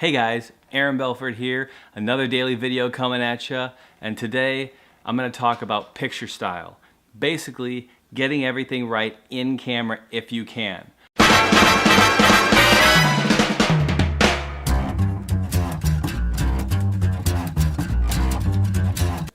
Hey guys, Aaron Belford here, another daily video coming at you, and today I'm going to talk about picture style. Basically, getting everything right in camera if you can.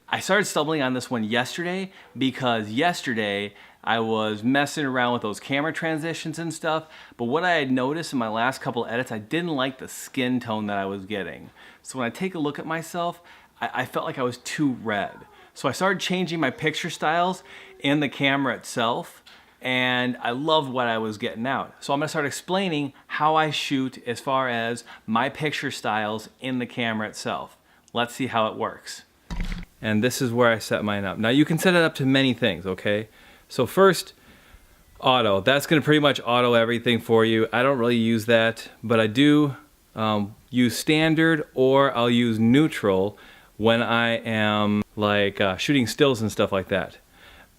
I started stumbling on this one yesterday because yesterday I was messing around with those camera transitions and stuff, but what I had noticed in my last couple edits, I didn't like the skin tone that I was getting. So when I take a look at myself, I felt like I was too red. So I started changing my picture styles in the camera itself, and I loved what I was getting out. So I'm gonna start explaining how I shoot as far as my picture styles in the camera itself. Let's see how it works. And this is where I set mine up. Now you can set it up to many things, okay? So first, auto. That's gonna pretty much auto everything for you. I don't really use that, but I do use standard, or I'll use neutral when I am like shooting stills and stuff like that.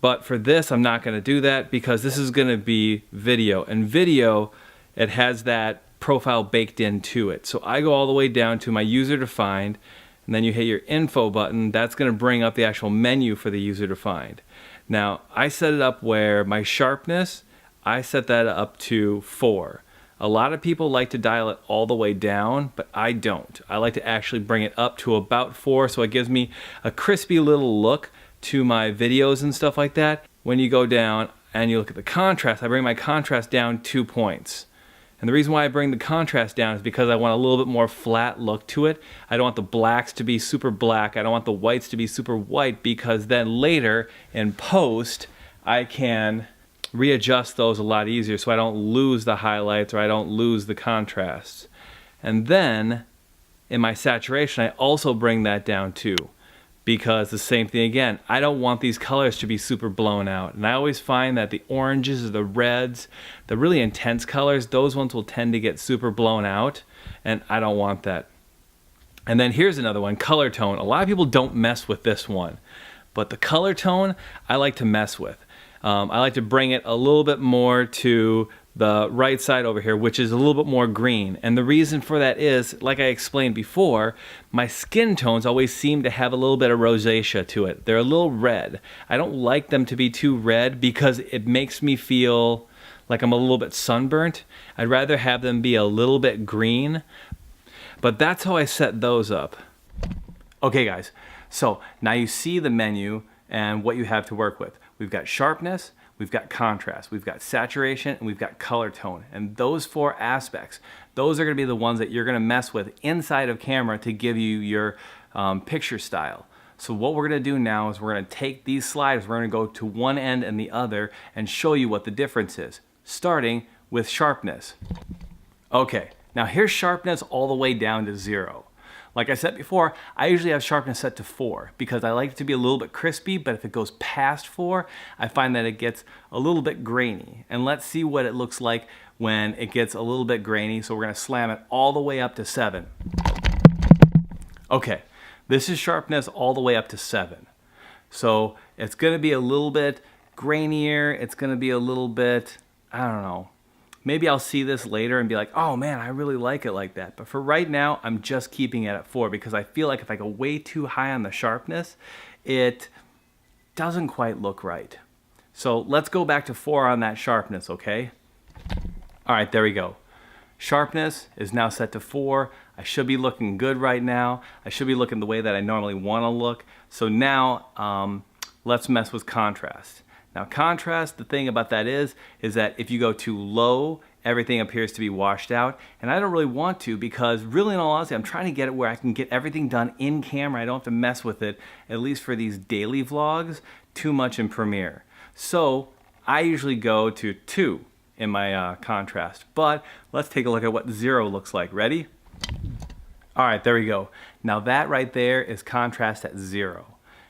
But for this, I'm not gonna do that because this is gonna be video. And video, it has that profile baked into it. So I go all the way down to my user defined, and then you hit your info button. That's gonna bring up the actual menu for the user defined. Now, I set it up where my sharpness, I set that up to 4. A lot of people like to dial it all the way down, but I don't. I like to actually bring it up to about 4, so it gives me a crispy little look to my videos and stuff like that. When you go down and you look at the contrast, I bring my contrast down 2 points. And the reason why I bring the contrast down is because I want a little bit more flat look to it. I don't want the blacks to be super black. I don't want the whites to be super white, because then later in post, I can readjust those a lot easier so I don't lose the highlights or I don't lose the contrasts. And then in my saturation, I also bring that down too, because the same thing again, I don't want these colors to be super blown out. And I always find that the oranges or the reds, the really intense colors, those ones will tend to get super blown out, and I don't want that. And then here's another one, color tone. A lot of people don't mess with this one, but the color tone I like to mess with. I like to bring it a little bit more to the right side over here, which is a little bit more green. And the reason for that is, like I explained before, my skin tones always seem to have a little bit of rosacea to it. They're a little red. I don't like them to be too red because it makes me feel like I'm a little bit sunburnt. I'd rather have them be a little bit green, but that's how I set those up. Okay guys, so now you see the menu and what you have to work with. We've got sharpness, we've got contrast, we've got saturation, and we've got color tone. And those 4 aspects, those are gonna be the ones that you're gonna mess with inside of camera to give you your picture style. So what we're gonna do now is we're gonna take these sliders, we're gonna go to one end and the other and show you what the difference is, starting with sharpness. Okay, now here's sharpness all the way down to 0. Like I said before, I usually have sharpness set to 4 because I like it to be a little bit crispy, but if it goes past 4, I find that it gets a little bit grainy. And let's see what it looks like when it gets a little bit grainy. So we're gonna slam it all the way up to 7. Okay, this is sharpness all the way up to 7. So it's gonna be a little bit grainier, it's gonna be a little bit, I don't know, maybe I'll see this later and be like, oh man, I really like it like that. But for right now, I'm just keeping it at 4 because I feel like if I go way too high on the sharpness, it doesn't quite look right. So let's go back to 4 on that sharpness, okay? All right, there we go. Sharpness is now set to 4. I should be looking good right now. I should be looking the way that I normally want to look. So now let's mess with contrast. Now contrast, the thing about that is that if you go too low, everything appears to be washed out. And I don't really want to, because really in all honesty, I'm trying to get it where I can get everything done in camera. I don't have to mess with it, at least for these daily vlogs, too much in Premiere. So I usually go to 2 in my contrast. But let's take a look at what 0 looks like. Ready? All right, there we go. Now that right there is contrast at 0.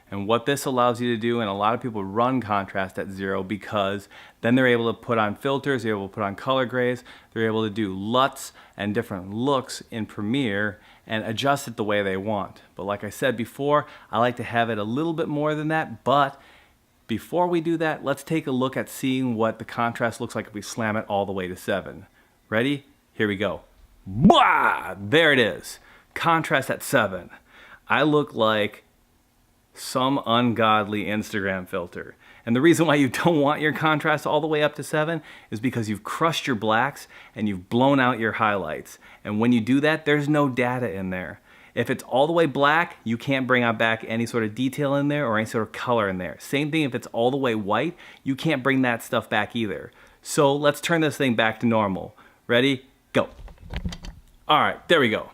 And what this allows you to do, and a lot of people run contrast at 0 because then they're able to put on filters, they're able to put on color grays, they're able to do LUTs and different looks in Premiere and adjust it the way they want. But like I said before, I like to have it a little bit more than that, but before we do that, let's take a look at seeing what the contrast looks like if we slam it all the way to 7. Ready? Here we go. Blah! There it is. Contrast at 7. I look like some ungodly Instagram filter. And the reason why you don't want your contrast all the way up to 7 is because you've crushed your blacks and you've blown out your highlights. And when you do that, there's no data in there. If it's all the way black, you can't bring out back any sort of detail in there or any sort of color in there. Same thing if it's all the way white, you can't bring that stuff back either. So let's turn this thing back to normal. Ready? Go. All right, there we go.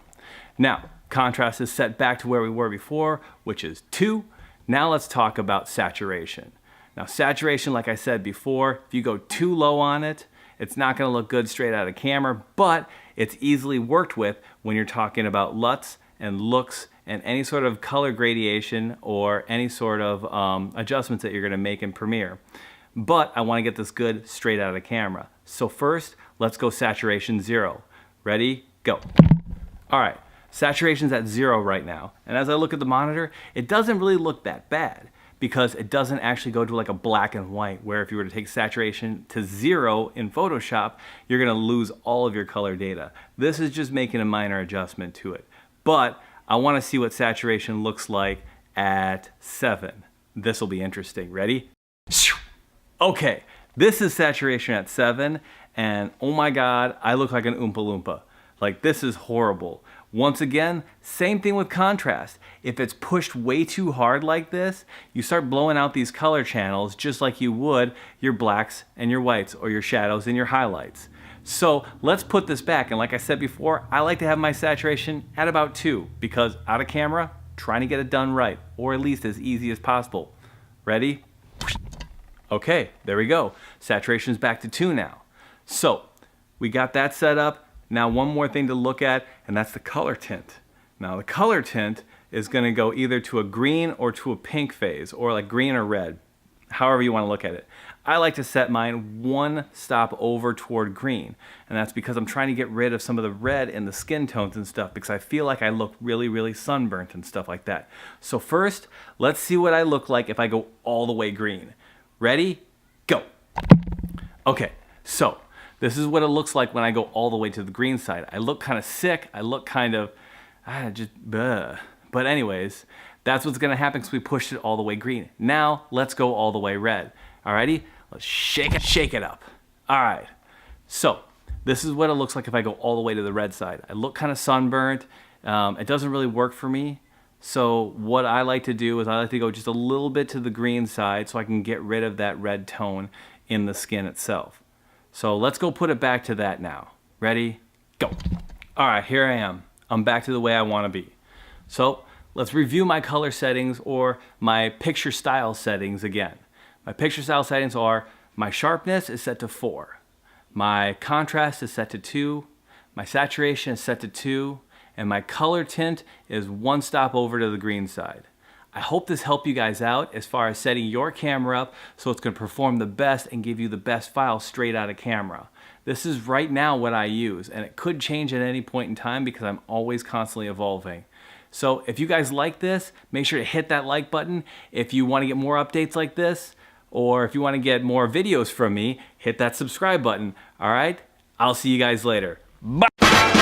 Now, contrast is set back to where we were before, which is 2. Now let's talk about saturation. Now saturation, like I said before, if you go too low on it, it's not gonna look good straight out of camera, but it's easily worked with when you're talking about LUTs and looks and any sort of color gradation or any sort of adjustments that you're gonna make in Premiere. But I wanna get this good straight out of the camera. So first, let's go saturation 0. Ready? Go. All right, saturation's at 0 right now. And as I look at the monitor, it doesn't really look that bad because it doesn't actually go to like a black and white, where if you were to take saturation to 0 in Photoshop, you're gonna lose all of your color data. This is just making a minor adjustment to it. But I wanna see what saturation looks like at 7. This will be interesting. Ready? Okay, this is saturation at 7, and oh my God, I look like an Oompa Loompa. Like, this is horrible. Once again, same thing with contrast. If it's pushed way too hard like this, you start blowing out these color channels just like you would your blacks and your whites or your shadows and your highlights. So let's put this back, and like I said before, I like to have my saturation at about 2 because out of camera, trying to get it done right, or at least as easy as possible. Ready? Okay, there we go. Saturation's back to 2 now. So we got that set up. Now one more thing to look at, and that's the color tint. Now the color tint is gonna go either to a green or to a pink phase, or like green or red, however you wanna look at it. I like to set mine one stop over toward green, and that's because I'm trying to get rid of some of the red in the skin tones and stuff because I feel like I look really, really sunburnt and stuff like that. So first, let's see what I look like if I go all the way green. Ready? Go. Okay, so this is what it looks like when I go all the way to the green side. I look kind of sick. I look kind of, But anyways, that's what's gonna happen because we pushed it all the way green. Now, let's go all the way red. Alrighty? Let's shake it up. All right, so this is what it looks like if I go all the way to the red side. I look kind of sunburnt. It doesn't really work for me. So what I like to do is I like to go just a little bit to the green side so I can get rid of that red tone in the skin itself. So let's go put it back to that now. Ready? Go. All right, here I am. I'm back to the way I want to be. So let's review my color settings or my picture style settings again. My picture style settings are my sharpness is set to 4. My contrast is set to 2. My saturation is set to 2. And my color tint is one stop over to the green side. I hope this helped you guys out as far as setting your camera up so it's going to perform the best and give you the best file straight out of camera. This is right now what I use, and it could change at any point in time because I'm always constantly evolving. So if you guys like this, make sure to hit that like button. If you want to get more updates like this, or if you want to get more videos from me, hit that subscribe button. All right? I'll see you guys later. Bye!